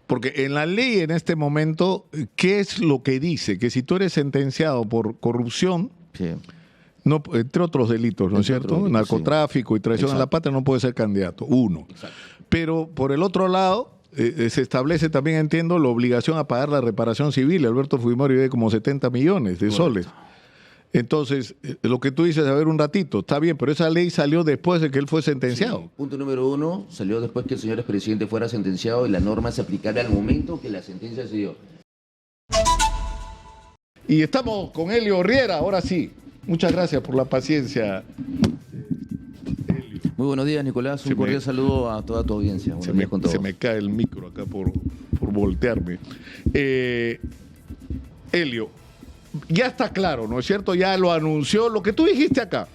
Porque en la ley en este momento, ¿qué es lo que dice? Que si tú eres sentenciado por corrupción, Sí. no, entre otros delitos, ¿no es Entre cierto? otros delitos, Narcotráfico y traición a la Exacto. patria, no puede ser candidato, uno. Exacto. Pero por el otro lado, se establece también, entiendo, la obligación a pagar la reparación civil. Alberto Fujimori debe como 70 millones de soles. Entonces, lo que tú dices, a ver, un ratito, está bien, pero esa ley salió después de que él fue sentenciado. Sí. Punto número 1, salió después que el señor expresidente fuera sentenciado y la norma se aplicara al momento que la sentencia se dio. Y estamos con Helio Riera, ahora sí. Muchas gracias por la paciencia. Muy buenos días, Nicolás. Un cordial saludo a toda tu audiencia. Buenos días con todos. Se me cae el micro acá por voltearme. Helio, ya está claro, ¿no es cierto? Ya lo anunció lo que tú dijiste acá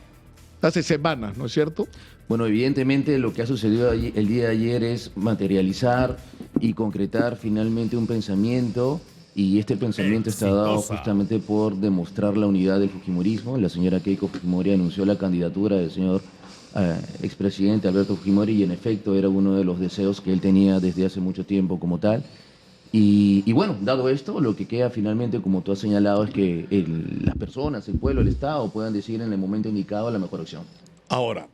hace semanas, ¿no es cierto? Bueno, evidentemente lo que ha sucedido el día de ayer es materializar y concretar finalmente un pensamiento, y este pensamiento está dado justamente por demostrar la unidad del fujimorismo. La señora Keiko Fujimori anunció la candidatura del señor expresidente Alberto Fujimori, y en efecto era uno de los deseos que él tenía desde hace mucho tiempo como tal. Y bueno, dado esto, lo que queda finalmente, como tú has señalado, es que las personas, el pueblo, el Estado puedan decidir en el momento indicado la mejor opción. Ahora,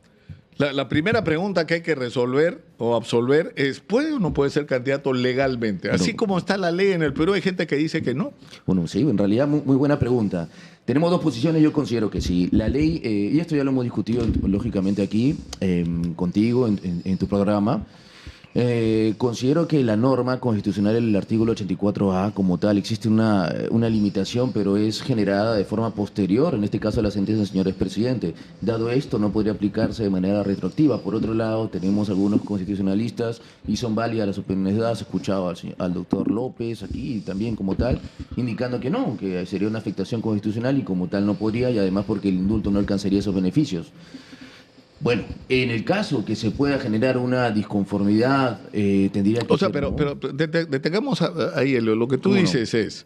la primera pregunta que hay que resolver o absolver es, ¿puede o no puede ser candidato legalmente? Así como está la ley en el Perú, hay gente que dice que no. Bueno, sí, en realidad muy buena pregunta. Tenemos dos posiciones, yo considero que sí. La ley, y esto ya lo hemos discutido lógicamente aquí, contigo, en tu programa. Considero que la norma constitucional, el artículo 84A como tal, existe una limitación, pero es generada de forma posterior, en este caso a la sentencia del señor expresidente. Dado esto, no podría aplicarse de manera retroactiva. Por otro lado, tenemos algunos constitucionalistas, y son válidas las opiniones dadas, escuchado al doctor López aquí también como tal, indicando que no, que sería una afectación constitucional y como tal no podría, y además porque el indulto no alcanzaría esos beneficios. Bueno, en el caso que se pueda generar una disconformidad, tendría que O sea, ser, pero, ¿no? pero detengamos ahí, Helio. Lo que tú dices es,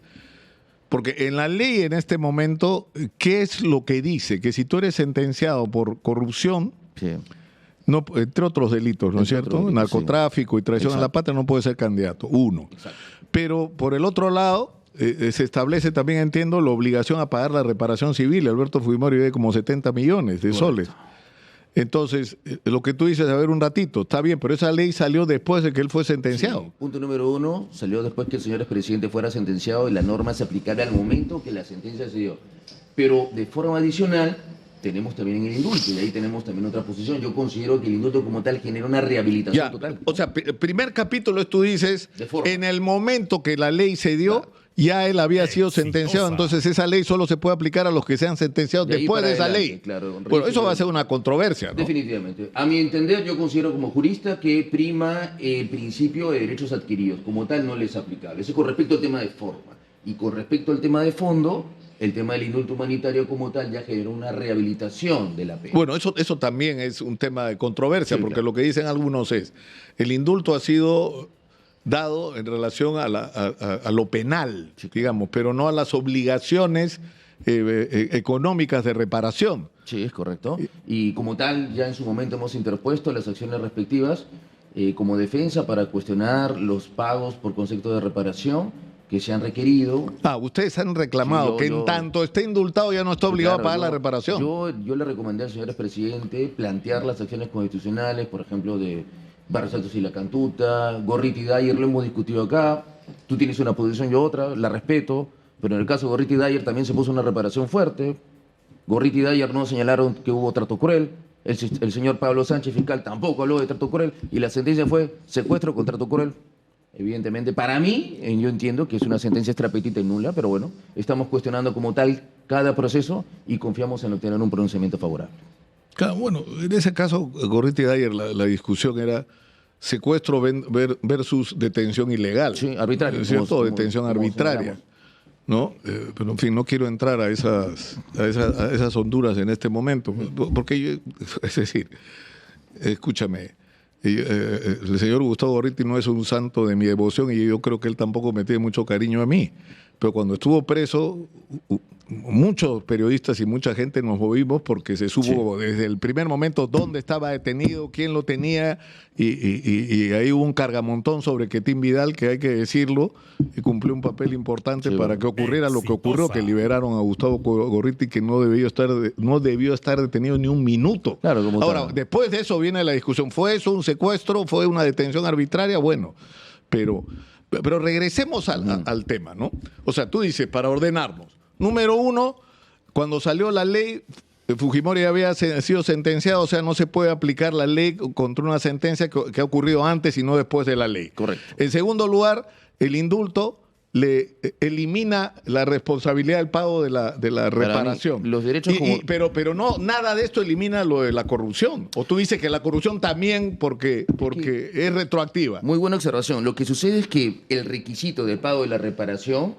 porque en la ley en este momento, ¿qué es lo que dice? Que si tú eres sentenciado por corrupción, Sí. no, entre otros delitos, ¿no es Entre cierto? otros delitos, Narcotráfico y traición a la patria, no puede ser candidato, uno. Exacto. Pero por el otro lado, se establece también, entiendo, la obligación a pagar la reparación civil. Alberto Fujimori debe como 70 millones de soles. Entonces, lo que tú dices, a ver, un ratito, está bien, pero esa ley salió después de que él fue sentenciado. Sí. Punto número 1, salió después que el señor expresidente fuera sentenciado y la norma se aplicara al momento que la sentencia se dio. Pero de forma adicional, tenemos también el indulto, y ahí tenemos también otra posición. Yo considero que el indulto como tal genera una rehabilitación Ya, total. o sea, el primer capítulo es, tú dices, De forma. en el momento que la ley se dio, ya él había sido sentenciado, entonces esa ley solo se puede aplicar a los que sean sentenciados De ahí después para de esa adelante, ley. claro, Bueno, eso va a ser una controversia, ¿no? Definitivamente. A mi entender, yo considero como jurista que prima el principio de derechos adquiridos. Como tal, no les es aplicable. Eso con respecto al tema de forma. Y con respecto al tema de fondo, el tema del indulto humanitario como tal ya generó una rehabilitación de la pena. Bueno, eso también es un tema de controversia, Sí, porque claro. lo que dicen algunos es, el indulto ha sido dado en relación a lo penal, digamos, pero no a las obligaciones económicas de reparación. Sí, es correcto. Y como tal, ya en su momento hemos interpuesto las acciones respectivas como defensa para cuestionar los pagos por concepto de reparación que se han requerido. Ustedes han reclamado Sí, que en tanto esté indultado ya no está obligado a pagar la reparación. Yo le recomendé al señor expresidente plantear las acciones constitucionales, por ejemplo, de Barrios Altos y La Cantuta, Gorriti y Dyer, lo hemos discutido acá. Tú tienes una posición, yo otra, la respeto, pero en el caso de Gorriti y Dyer también se puso una reparación fuerte. Gorriti y Dyer no señalaron que hubo trato cruel. El señor Pablo Sánchez, fiscal, tampoco habló de trato cruel, y la sentencia fue secuestro con trato cruel. Evidentemente, para mí, yo entiendo que es una sentencia extrapetita y nula, pero bueno, estamos cuestionando como tal cada proceso y confiamos en obtener un pronunciamiento favorable. Claro, bueno, en ese caso, Gorriti y Dyer, la discusión era secuestro versus detención ilegal. Sí, arbitraria. ¿Es cierto? Como Detención arbitraria. señalamos. ¿No? Pero en fin, no quiero entrar a esas honduras en este momento, porque yo, es decir, escúchame, el señor Gustavo Gorriti no es un santo de mi devoción y yo creo que él tampoco me tiene mucho cariño a mí, pero cuando estuvo preso, muchos periodistas y mucha gente nos movimos porque se supo desde el primer momento dónde estaba detenido, quién lo tenía, y ahí hubo un cargamontón sobre Quetín Vidal, que hay que decirlo, y cumplió un papel importante para que ocurriera lo que ocurrió, que liberaron a Gustavo Gorriti, que no debió estar detenido ni un minuto. Claro, ahora, después de eso viene la discusión, ¿fue eso un secuestro? ¿Fue una detención arbitraria? Bueno, pero regresemos al tema, ¿no? O sea, tú dices, para ordenarnos. Número uno, cuando salió la ley, Fujimori había sido sentenciado, o sea, no se puede aplicar la ley contra una sentencia que ha ocurrido antes y no después de la ley. Correcto. En segundo lugar, el indulto le elimina la responsabilidad del pago de la reparación. Mí, los derechos pero no, nada de esto elimina lo de la corrupción. O tú dices que la corrupción también porque es retroactiva. Muy buena observación. Lo que sucede es que el requisito de pago de la reparación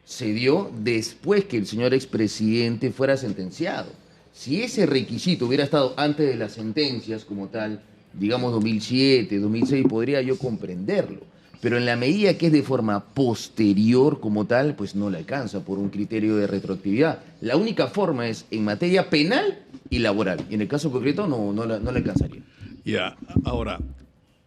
se dio después que el señor expresidente fuera sentenciado. Si ese requisito hubiera estado antes de las sentencias como tal, digamos 2007, 2006, podría yo comprenderlo. Pero en la medida que es de forma posterior como tal, pues no le alcanza por un criterio de retroactividad. La única forma es en materia penal y laboral. Y en el caso concreto no le alcanzaría. Ya, ahora,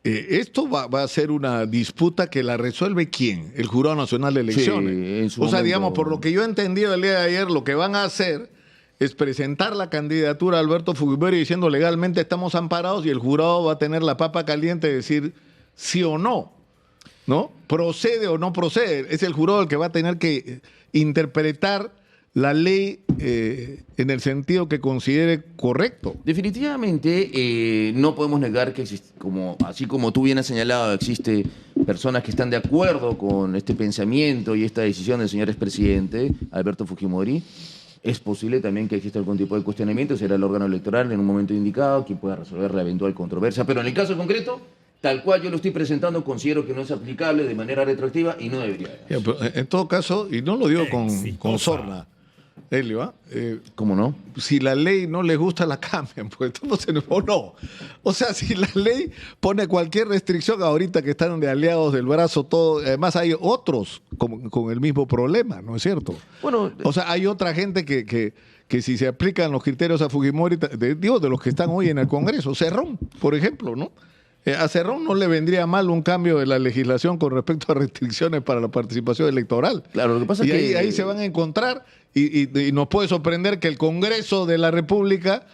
esto va a ser una disputa que la resuelve ¿quién? El Jurado Nacional de Elecciones. Sí, digamos, por lo que yo he entendido el día de ayer, lo que van a hacer es presentar la candidatura a Alberto Fujimori diciendo legalmente estamos amparados, y el jurado va a tener la papa caliente de decir sí o no. ¿No? ¿Procede o no procede? Es el jurado el que va a tener que interpretar la ley en el sentido que considere correcto. Definitivamente no podemos negar que existe, así como tú bien has señalado, existe personas que están de acuerdo con este pensamiento y esta decisión del señor expresidente Alberto Fujimori. Es posible también que exista algún tipo de cuestionamiento, será el órgano electoral en un momento indicado quien pueda resolver la eventual controversia, pero en el caso concreto, tal cual yo lo estoy presentando, considero que no es aplicable de manera retroactiva y no debería. En todo caso, y no lo digo con sorna, Helio, ¿cómo no? Si la ley no les gusta, la cambian, pues o no. O sea, si la ley pone cualquier restricción ahorita que están de aliados del brazo, todo, además hay otros con el mismo problema, ¿no es cierto? Bueno, o sea, hay otra gente que si se aplican los criterios a Fujimori, de los que están hoy en el Congreso, Cerrón, por ejemplo, ¿no? A Cerrón no le vendría mal un cambio de la legislación con respecto a restricciones para la participación electoral. Claro, lo que pasa es que ahí se van a encontrar y nos puede sorprender que el Congreso de la República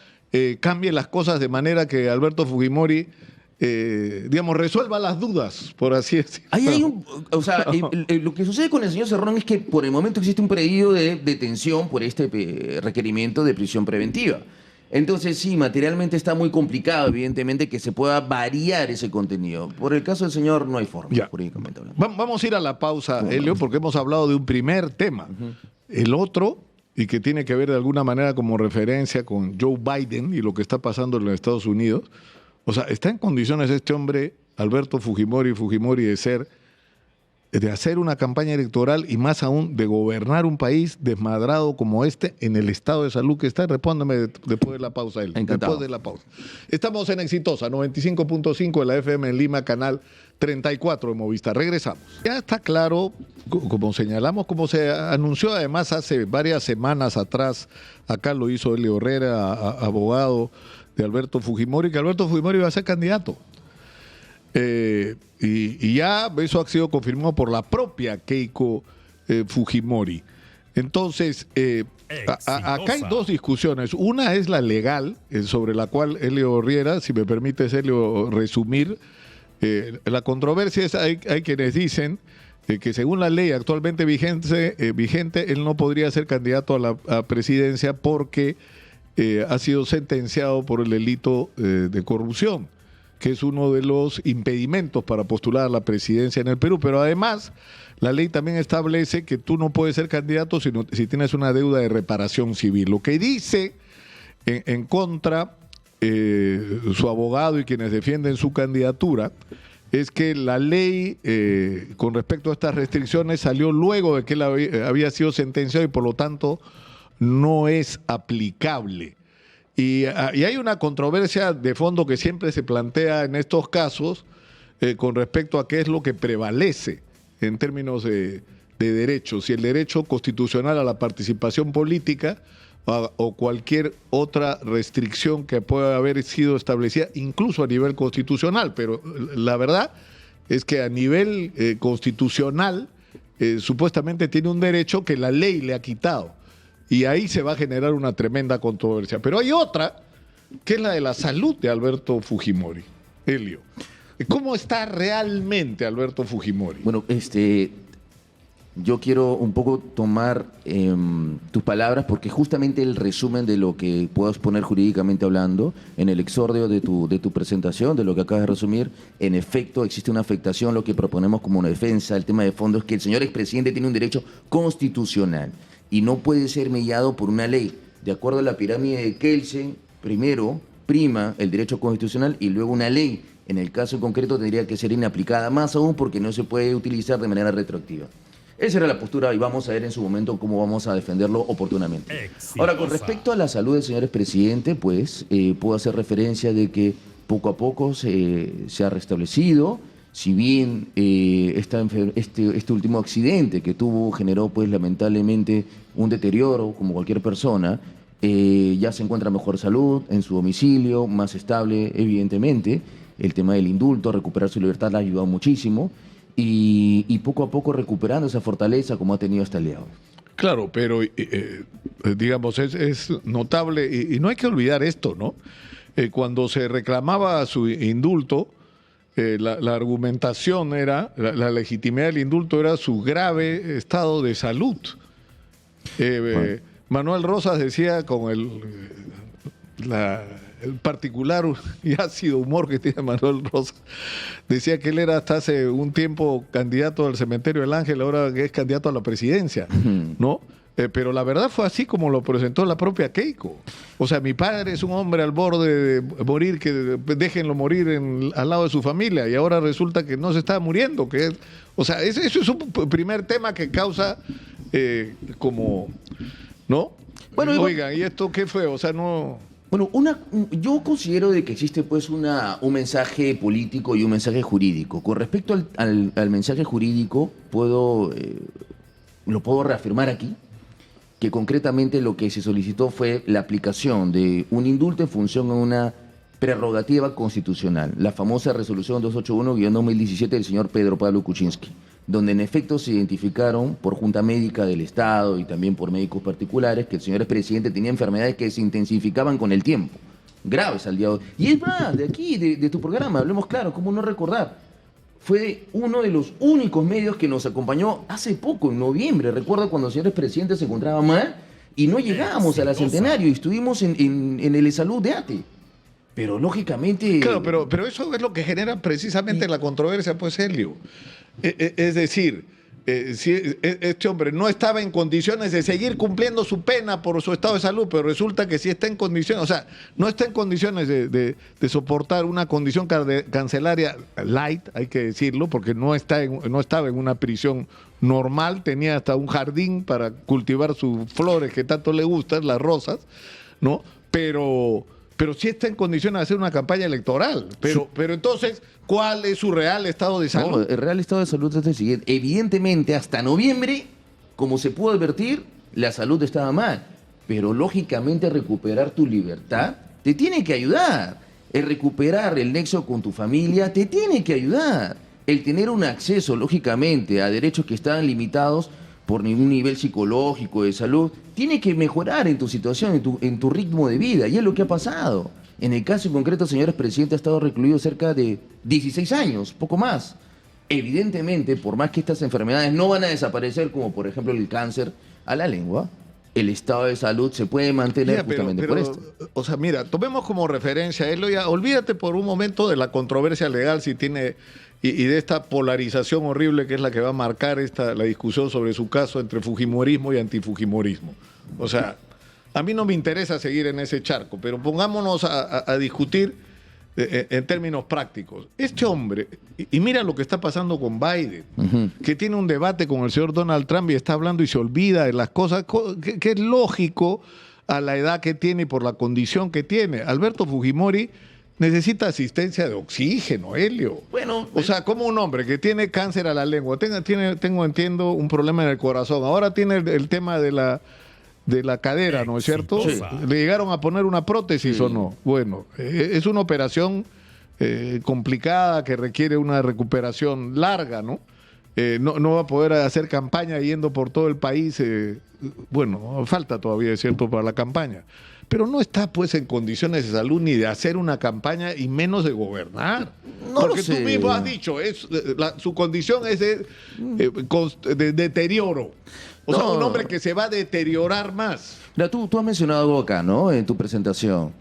cambie las cosas de manera que Alberto Fujimori, resuelva las dudas, por así decirlo. Lo que sucede con el señor Cerrón es que por el momento existe un pedido de detención por este requerimiento de prisión preventiva. Entonces, sí, materialmente está muy complicado, evidentemente, que se pueda variar ese contenido. Por el caso del señor, no hay forma, jurídicamente hablando. Vamos a ir a la pausa, Helio, porque hemos hablado de un primer tema. El otro, y que tiene que ver de alguna manera como referencia con Joe Biden y lo que está pasando en los Estados Unidos. O sea, ¿está en condiciones este hombre, Alberto Fujimori, de hacer una campaña electoral y más aún de gobernar un país desmadrado como este en el estado de salud que está? Respóndeme después de la pausa, él. Encantado. Después de la pausa. Estamos en Exitosa, 95.5 de la FM en Lima, canal 34 de Movistar. Regresamos. Ya está claro, como señalamos, como se anunció además hace varias semanas atrás, acá lo hizo Helio Herrera, abogado de Alberto Fujimori, que Alberto Fujimori va a ser candidato. Y ya eso ha sido confirmado por la propia Keiko Fujimori. Entonces, acá hay dos discusiones. Una es la legal, sobre la cual Helio Herrera, si me permites, Helio, resumir. La controversia es, hay quienes dicen que según la ley actualmente vigente, él no podría ser candidato a la presidencia porque ha sido sentenciado por el delito de corrupción, que es uno de los impedimentos para postular a la presidencia en el Perú. Pero además, la ley también establece que tú no puedes ser candidato si tienes una deuda de reparación civil. Lo que dice en contra su abogado y quienes defienden su candidatura es que la ley con respecto a estas restricciones salió luego de que él había sido sentenciado y por lo tanto no es aplicable. Y hay una controversia de fondo que siempre se plantea en estos casos con respecto a qué es lo que prevalece en términos de de derechos, si el derecho constitucional a la participación política o cualquier otra restricción que pueda haber sido establecida, incluso a nivel constitucional. Pero la verdad es que a nivel constitucional supuestamente tiene un derecho que la ley le ha quitado. Y ahí se va a generar una tremenda controversia. Pero hay otra, que es la de la salud de Alberto Fujimori. Elio, ¿cómo está realmente Alberto Fujimori? Bueno, yo quiero un poco tomar tus palabras porque justamente el resumen de lo que puedo exponer jurídicamente hablando, en el exordio de tu presentación, de lo que acabas de resumir, en efecto existe una afectación, lo que proponemos como una defensa. El tema de fondo es que el señor expresidente tiene un derecho constitucional y no puede ser mediado por una ley. De acuerdo a la pirámide de Kelsen, primero prima el derecho constitucional y luego una ley. En el caso en concreto tendría que ser inaplicada, más aún porque no se puede utilizar de manera retroactiva. Esa era la postura y vamos a ver en su momento cómo vamos a defenderlo oportunamente. Exitosa. Ahora, con respecto a la salud del señor expresidente, pues puedo hacer referencia de que poco a poco se ha restablecido. Si bien este último accidente que tuvo generó pues lamentablemente un deterioro como cualquier persona, ya se encuentra mejor salud en su domicilio, más estable evidentemente. El tema del indulto, recuperar su libertad le ha ayudado muchísimo y poco a poco recuperando esa fortaleza como ha tenido hasta el día de hoy. Claro, pero digamos es notable y no hay que olvidar esto, ¿no? Cuando se reclamaba su indulto, la argumentación era, la legitimidad del indulto era su grave estado de salud. Manuel Rosas decía con el particular y ácido humor que tiene Manuel Rosas, decía que él era hasta hace un tiempo candidato al Cementerio del Ángel, ahora que es candidato a la presidencia, ¿no? Pero la verdad fue así como lo presentó la propia Keiko. O sea, mi padre es un hombre al borde de morir, que déjenlo morir al lado de su familia, y ahora resulta que no se está muriendo. O sea, eso es un primer tema que causa como, ¿no? Bueno, oigan, ¿y esto qué fue? O sea, no... Bueno, yo considero de que existe pues un mensaje político y un mensaje jurídico. Con respecto al mensaje jurídico, lo puedo reafirmar aquí, que concretamente lo que se solicitó fue la aplicación de un indulto en función a una prerrogativa constitucional, la famosa resolución 281-2017 del señor Pedro Pablo Kuczynski, donde en efecto se identificaron por Junta Médica del Estado y también por médicos particulares que el señor expresidente tenía enfermedades que se intensificaban con el tiempo, graves al día de hoy. Y es más, de aquí, de tu programa, hablemos claro, ¿cómo no recordar? Fue uno de los únicos medios que nos acompañó hace poco, en noviembre. Recuerdo cuando el señor expresidente se encontraba mal y no llegábamos a la Centenario y estuvimos en el Salud de ATE. Pero lógicamente... Claro, pero eso es lo que genera precisamente la controversia, pues, Elio. Es decir, si este hombre no estaba en condiciones de seguir cumpliendo su pena por su estado de salud, pero resulta que sí está en condiciones, o sea, no está en condiciones de soportar una condición cancelaria light, hay que decirlo, porque no estaba en una prisión normal, tenía hasta un jardín para cultivar sus flores que tanto le gustan, las rosas, ¿no? Pero sí está en condiciones de hacer una campaña electoral. Pero entonces, ¿cuál es su real estado de salud? No, el real estado de salud es el siguiente. Evidentemente, hasta noviembre, como se pudo advertir, la salud estaba mal. Pero lógicamente recuperar tu libertad te tiene que ayudar. El recuperar el nexo con tu familia te tiene que ayudar. El tener un acceso, lógicamente, a derechos que estaban limitados por ningún nivel psicológico de salud, tiene que mejorar en tu situación, en tu ritmo de vida, y es lo que ha pasado. En el caso en concreto, el señor expresidente ha estado recluido cerca de 16 años, poco más. Evidentemente, por más que estas enfermedades no van a desaparecer, como por ejemplo el cáncer a la lengua, el estado de salud se puede mantener justamente por esto. O sea, mira, tomemos como referencia, olvídate por un momento de la controversia legal si tiene... Y de esta polarización horrible que es la que va a marcar la discusión sobre su caso entre fujimorismo y antifujimorismo. O sea, a mí no me interesa seguir en ese charco, pero pongámonos a discutir en términos prácticos. Este hombre, y mira lo que está pasando con Biden, que tiene un debate con el señor Donald Trump y está hablando y se olvida de las cosas, que es lógico a la edad que tiene y por la condición que tiene. Alberto Fujimori necesita asistencia de oxígeno, Helio. Bueno, o sea, como un hombre que tiene cáncer a la lengua, entiendo, un problema en el corazón, ahora tiene el tema de la cadera, ¿no es cierto? Sí. ¿Le llegaron a poner una prótesis o no? Bueno, es una operación complicada que requiere una recuperación larga, ¿no? No va a poder hacer campaña yendo por todo el país. Bueno, falta todavía, es cierto, para la campaña. Pero no está, pues, en condiciones de salud ni de hacer una campaña y menos de gobernar. No Porque lo sé. tú mismo has dicho, su condición es de deterioro. O sea, No. un hombre que se va a deteriorar más. Mira, tú has mencionado algo acá, ¿no? En tu presentación.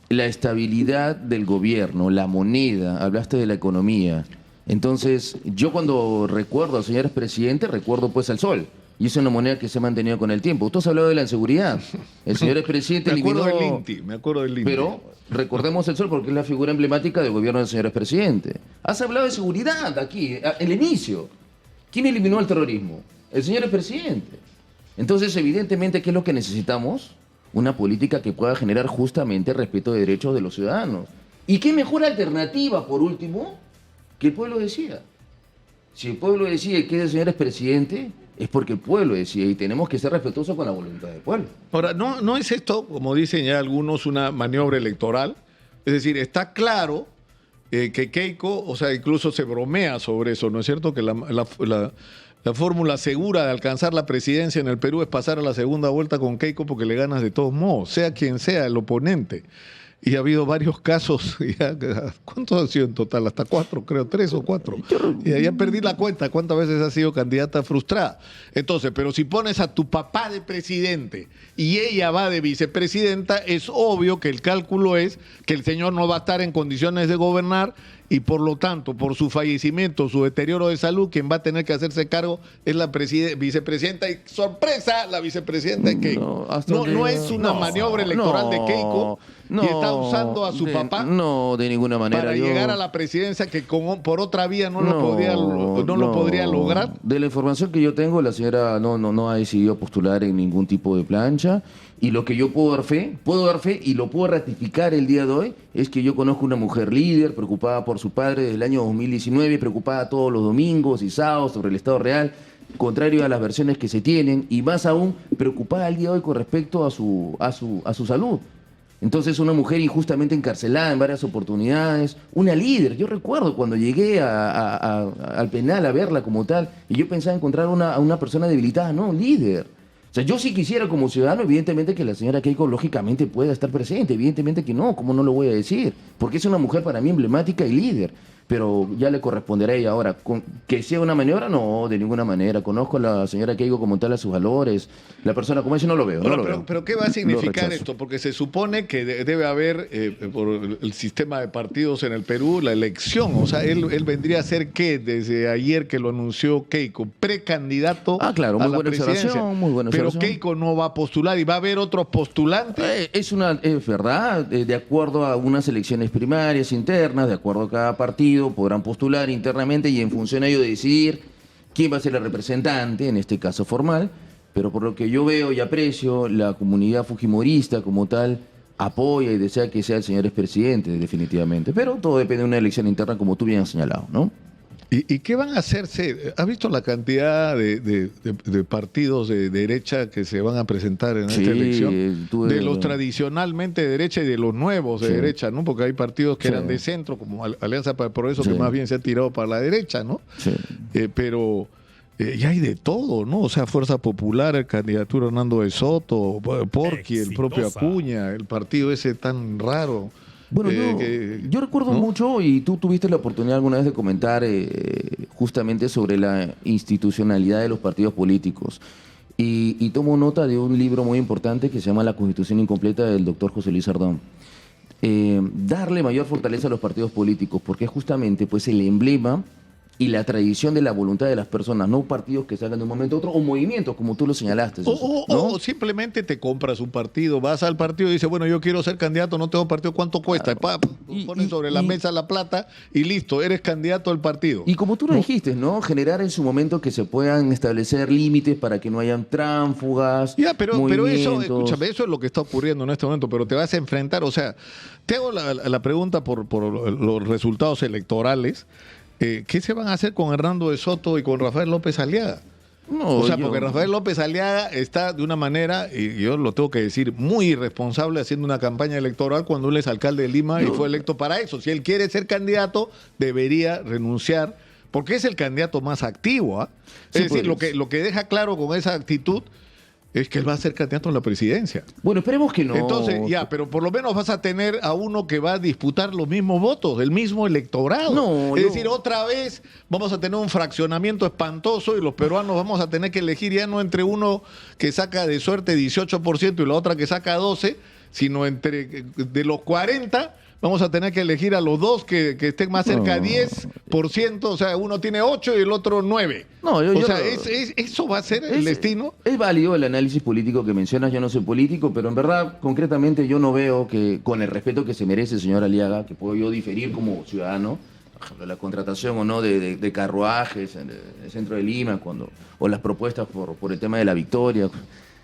La estabilidad del gobierno, la moneda, hablaste de la economía. Entonces, yo cuando recuerdo al señor expresidente, recuerdo pues al sol. Y es una moneda que se ha mantenido con el tiempo. Tú has hablado de la inseguridad. El señor expresidente Me acuerdo eliminó... me acuerdo del INTI. Pero recordemos el sol porque es la figura emblemática del gobierno del señor expresidente. Has hablado de seguridad aquí, el inicio. ¿Quién eliminó el terrorismo? El señor expresidente. Entonces, evidentemente, ¿qué es lo que necesitamos? Una política que pueda generar justamente el respeto de derechos de los ciudadanos. ¿Y qué mejor alternativa, por último, que el pueblo decida? Si el pueblo decide que el señor expresidente, es porque el pueblo decide y tenemos que ser respetuosos con la voluntad del pueblo. Ahora, no es esto, como dicen ya algunos, una maniobra electoral. Es decir, está claro que Keiko, o sea, incluso se bromea sobre eso, ¿no es cierto? Que la fórmula segura de alcanzar la presidencia en el Perú es pasar a la segunda vuelta con Keiko porque le ganas de todos modos, sea quien sea el oponente. Y ha habido varios casos, ¿cuántos han sido en total? Hasta 4, creo, 3 o 4. Y ya perdí la cuenta, cuántas veces ha sido candidata frustrada. Entonces, pero si pones a tu papá de presidente y ella va de vicepresidenta, es obvio que el cálculo es que el señor no va a estar en condiciones de gobernar y por lo tanto, por su fallecimiento, su deterioro de salud, quien va a tener que hacerse cargo es la vicepresidenta y sorpresa, la vicepresidenta de Keiko. No es una maniobra electoral de Keiko y está usando a su papá No, de ninguna manera. para llegar a la presidencia que por otra vía no lo podría lograr. De la información que yo tengo, la señora no ha decidido postular en ningún tipo de plancha. Y lo que yo puedo dar fe y lo puedo ratificar el día de hoy, es que yo conozco una mujer líder, preocupada por su padre desde el año 2019, preocupada todos los domingos y sábados sobre el Estado real, contrario a las versiones que se tienen, y más aún preocupada el día de hoy con respecto a su salud. Entonces, una mujer injustamente encarcelada en varias oportunidades, una líder. Yo recuerdo cuando llegué al penal a verla como tal, y yo pensaba encontrar a una persona debilitada, no, líder. O sea, yo sí quisiera como ciudadano, evidentemente, que la señora Keiko lógicamente pueda estar presente, evidentemente que no, ¿cómo no lo voy a decir? Porque es una mujer para mí emblemática y líder. Pero ya le corresponderá a ella ahora. ¿Que sea una maniobra? No, de ninguna manera. Conozco a la señora Keiko como tal, a sus valores. La persona como ella no lo veo. Pero ¿qué va a significar Lo rechazo. esto? Porque se supone que debe haber, por el sistema de partidos en el Perú, la elección. O sea, él vendría a ser, ¿qué? Desde ayer que lo anunció Keiko, precandidato Ah, claro, a muy la buena presidencia. observación, muy buena Pero observación. Keiko no va a postular y va a haber otros postulantes. Es verdad, de acuerdo a unas elecciones primarias internas, de acuerdo a cada partido, podrán postular internamente y en función a ello decidir quién va a ser el representante, en este caso formal, pero por lo que yo veo y aprecio, la comunidad fujimorista como tal apoya y desea que sea el señor expresidente, definitivamente, pero todo depende de una elección interna como tú bien has señalado, ¿no? ¿Y qué van a hacerse? ¿Has visto la cantidad de partidos de derecha que se van a presentar en Sí, esta elección? tuve- De los tradicionalmente de derecha y de los nuevos de Sí. derecha, ¿no? Porque hay partidos que Sí. eran de centro, como Alianza para el Progreso, Sí. que más bien se ha tirado para la derecha, ¿no? Sí. Pero ya hay de todo, ¿no? O sea, Fuerza Popular, candidatura Hernando de Soto, Porqui, el propio Exitosa. Acuña, el partido ese tan raro. Bueno, yo recuerdo ¿no? mucho, y tú tuviste la oportunidad alguna vez de comentar justamente sobre la institucionalidad de los partidos políticos. Y tomo nota de un libro muy importante que se llama La Constitución Incompleta del doctor José Luis Ardón. Darle mayor fortaleza a los partidos políticos, porque es justamente pues, el emblema y la tradición de la voluntad de las personas, no partidos que salgan de un momento a otro, o movimientos, como tú lo señalaste. O simplemente te compras un partido, vas al partido y dices, bueno, yo quiero ser candidato, no tengo partido, ¿cuánto cuesta? Pones sobre la mesa la plata y listo, eres candidato al partido. Y como tú lo dijiste, ¿no? Generar en su momento que se puedan establecer límites para que no hayan tránfugas, Ya, pero eso, movimientos. escúchame, eso es lo que está ocurriendo en este momento, pero te vas a enfrentar, o sea, te hago la pregunta por los resultados electorales. ¿Qué se van a hacer con Hernando de Soto y con Rafael López Aliaga? No, O sea, porque Rafael López Aliaga está de una manera, y yo lo tengo que decir, muy irresponsable haciendo una campaña electoral cuando él es alcalde de Lima y fue electo para eso. Si él quiere ser candidato, debería renunciar, porque es el candidato más activo. ¿Ah? Sí, Es decir, pues. lo que deja claro con esa actitud es que él va a ser candidato a la presidencia. Bueno, esperemos que no. Entonces, ya, pero por lo menos vas a tener a uno que va a disputar los mismos votos, el mismo electorado. No, es yo- decir, otra vez vamos a tener un fraccionamiento espantoso y los peruanos vamos a tener que elegir ya no entre uno que saca de suerte 18% y la otra que saca 12%, sino entre de los 40%. Vamos a tener que elegir a los dos que estén más cerca a No. 10%, o sea, uno tiene 8 y el otro 9. No, yo- o yo sea, no- ¿eso va a ser el destino? Es válido el análisis político que mencionas, yo no soy político, pero en verdad, concretamente, yo no veo que, con el respeto que se merece el señor Aliaga, que puedo yo diferir como ciudadano, por ejemplo, la contratación o no de carruajes en el centro de Lima, o las propuestas por el tema de la victoria.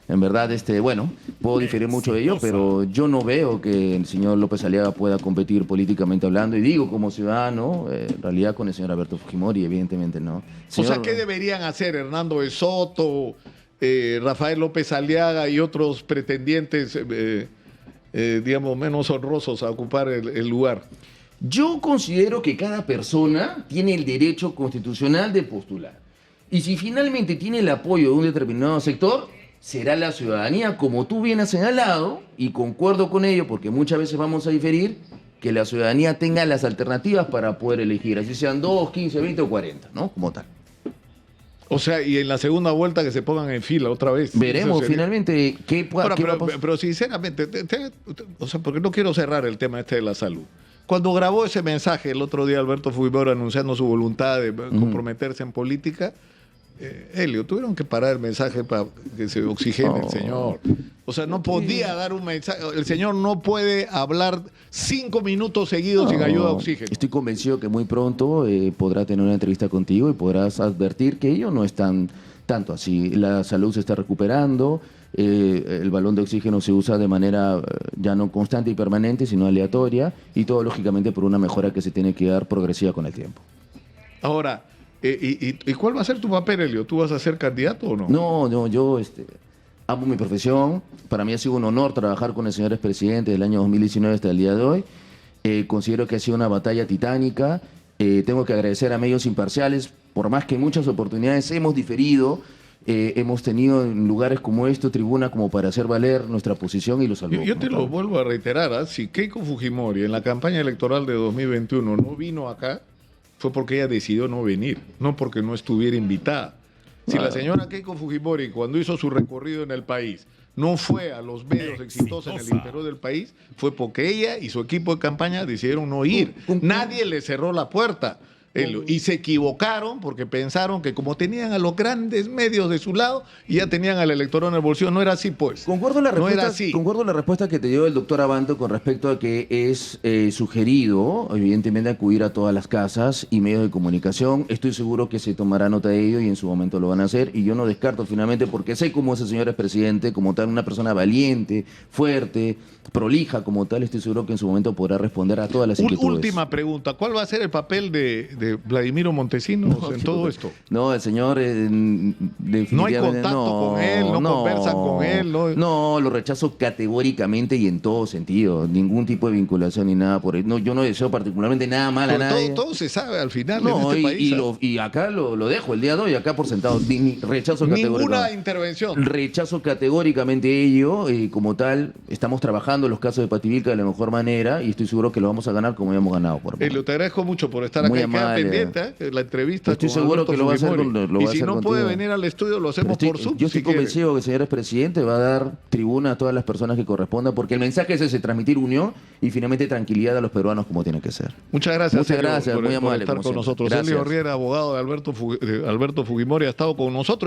En verdad, bueno, puedo diferir mucho de ello, pero yo no veo que el señor López Aliaga pueda competir políticamente hablando, y digo como ciudadano, en realidad con el señor Alberto Fujimori, evidentemente no. O sea, Señor- ¿qué deberían hacer Hernando de Soto, Rafael López Aliaga y otros pretendientes, digamos, menos honrosos a ocupar el lugar? Yo considero que cada persona tiene el derecho constitucional de postular. Y si finalmente tiene el apoyo de un determinado sector, será la ciudadanía, como tú bien has señalado, y concuerdo con ello, porque muchas veces vamos a diferir, que la ciudadanía tenga las alternativas para poder elegir, así sean 2, 15, 20 o 40, ¿no? Como tal. O sea, y en la segunda vuelta que se pongan en fila otra vez. Veremos Eso sería. finalmente qué va Ahora, a pasar. pero sinceramente, o sea, porque no quiero cerrar el tema este de la salud. Cuando grabó ese mensaje el otro día Alberto Fujimori anunciando su voluntad de comprometerse en política, Helio, tuvieron que parar el mensaje para que se oxigene el señor. O sea, no podía dar un mensaje. El señor no puede hablar 5 minutos seguidos sin ayuda de oxígeno. Estoy convencido que muy pronto podrá tener una entrevista contigo y podrás advertir que ello no es tanto así. La salud se está recuperando, el balón de oxígeno se usa de manera ya no constante y permanente, sino aleatoria, y todo lógicamente por una mejora que se tiene que dar progresiva con el tiempo. Ahora, ¿y cuál va a ser tu papel, Helio? ¿Tú vas a ser candidato o no? No, yo amo mi profesión. Para mí ha sido un honor trabajar con el señor expresidente del año 2019 hasta el día de hoy. Considero que ha sido una batalla titánica. Tengo que agradecer a medios imparciales, por más que en muchas oportunidades hemos diferido, hemos tenido en lugares como esto tribuna como para hacer valer nuestra posición y los salvó. Yo te lo vuelvo a reiterar, ¿ah? Si Keiko Fujimori en la campaña electoral de 2021 no vino acá, fue porque ella decidió no venir, no porque no estuviera invitada. Si la señora Keiko Fujimori, cuando hizo su recorrido en el país, no fue a los medios exitosos en el interior del país, fue porque ella y su equipo de campaña decidieron no ir. Nadie le cerró la puerta. Y se equivocaron porque pensaron que como tenían a los grandes medios de su lado y ya tenían al electorado en el bolsillo, no era así pues. Concuerdo la No respuesta, era así. concuerdo la respuesta que te dio el doctor Abanto con respecto a que es sugerido, evidentemente, acudir a todas las casas y medios de comunicación. Estoy seguro que se tomará nota de ello y en su momento lo van a hacer. Y yo no descarto finalmente, porque sé cómo ese señor es presidente, como tal, una persona valiente, fuerte, prolija como tal. Estoy seguro que en su momento podrá responder a todas las inquietudes. Última pregunta, ¿cuál va a ser el papel de Vladimiro Montesinos en todo esto? No, el señor No hay contacto con él, no conversan con él. No, lo rechazo categóricamente y en todo sentido. Ningún tipo de vinculación ni nada por él. No, yo no deseo particularmente nada mal a Pero nadie. todo se sabe al final No, en este país. y acá lo dejo el día de hoy, acá por sentado. Rechazo Ninguna categóricamente. intervención. Rechazo categóricamente ello, como tal, estamos trabajando los casos de Pativilca de la mejor manera y estoy seguro que lo vamos a ganar como ya hemos ganado. Por Elio, te agradezco mucho por estar Muy acá. Y queda Dale. pendiente, la entrevista. Estoy con seguro Alberto que lo va a hacer Fujimori. lo va Y a si hacer no contigo. puede venir al estudio, lo hacemos por Zoom. Yo estoy si quiere. convencido que el señor presidente va a dar tribuna a todas las personas que corresponda, porque el mensaje es ese, transmitir unión y finalmente tranquilidad a los peruanos como tiene que ser. Muchas gracias, Muchas Elio, gracias, por muy amable, estar como con siempre. nosotros. Gracias. Elio Riera, abogado de Alberto Fujimori, ha estado con nosotros.